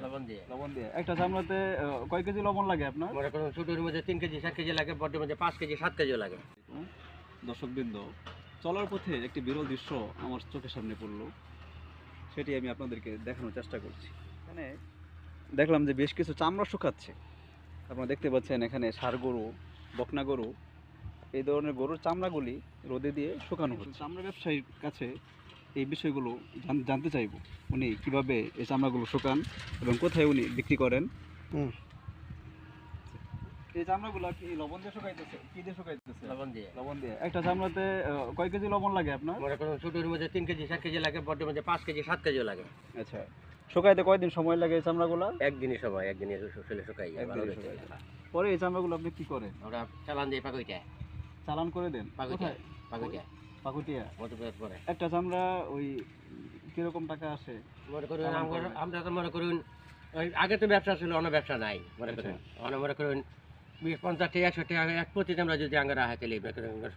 লবণ দিয়ে একটা চামড়াতে কয় কেজি লবণ লাগে আপনার? মনে করুন ছোটোর মধ্যে 3 কেজি 7 কেজি লাগে, বড়ের মধ্যে 5 কেজি 7 কেজিও লাগে। দর্শকবৃন্দ, চলার পথে একটি বিরল দৃশ্য আমার চোখের সামনে পড়লো, সেটি আমি আপনাদেরকে দেখানোর চেষ্টা করছি। এখানে দেখলাম যে বেশ কিছু চামড়া শুকাচ্ছে। আপনারা দেখতে পাচ্ছেন এখানে ষাঁড় গরু, বকনা গরু, এই ধরনের গরুর চামড়াগুলি রোদে দিয়ে শুকানো হচ্ছে। চামড়া ব্যবসায়ীর কাছে এই বিষয়গুলো জানতে চাইব, উনি কিভাবে এই চামড়াগুলো শুকান এবং কোথায় উনি বিক্রি করেন। এই চামড়াগুলো কি লবণ দিয়ে শুকাইতেছে? কি দিয়ে শুকাইতেছে? লবণ দিয়ে একটা চামড়াতে কয় কেজি লবণ লাগে আপনার? মনে করুন ছোটোর মধ্যে 3 কেজি 7 কেজি লাগে, বড়ের মধ্যে 5 কেজি 7 কেজিও লাগে। আচ্ছা, শুকাইতে কয়দিন সময় লাগে এই চামড়াগুলো? একদিনই সময়, একদিনই শুকাইলে শুকাই যায় ভালো দেখে। পরে এই চামড়াগুলো আপনি কি করেন? আমরা চালান দিয়ে পাকুইটা চালান করে দেন কোথায়? পাকুটিয়া মধ্যপ্রদেশ পরে। একটা চামড়া ওই কিরকম টাকা আসে? মনে করুন আমরা তো মনে করুন ওই আগে তো ব্যবসা ছিল, অন্য ব্যবসা নাই। মনে করুন মনে করুন 20-50 টাকা 100 টাকা এক প্রতি আমরা যদি আঙ্গারা হাতে লই,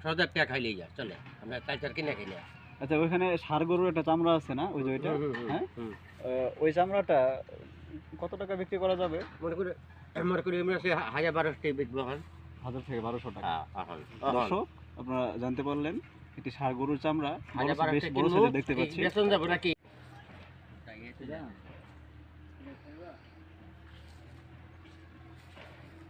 1000 টাকা খাইলেই যায় চলে, আমরা 4 কিনে খাই না। আচ্ছা, ওইখানে ষাঁড় গরুর একটা চামড়া আছে না, ওই যে ওইটা, হ্যাঁ, ওই চামড়াটা কত টাকা বিক্রি করা যাবে? মনে করি আমরা 1000-1200 টাকা বিক্রি হন। 1000 থেকে 1200 টাকা। এখন দর্শক, আপনারা জানতে পারলেন একটি ষাঁড় গরুর চামড়া, বেশ বড় 1000-1200 সাইজের দেখতে পাচ্ছি। বেতন যাব নাকি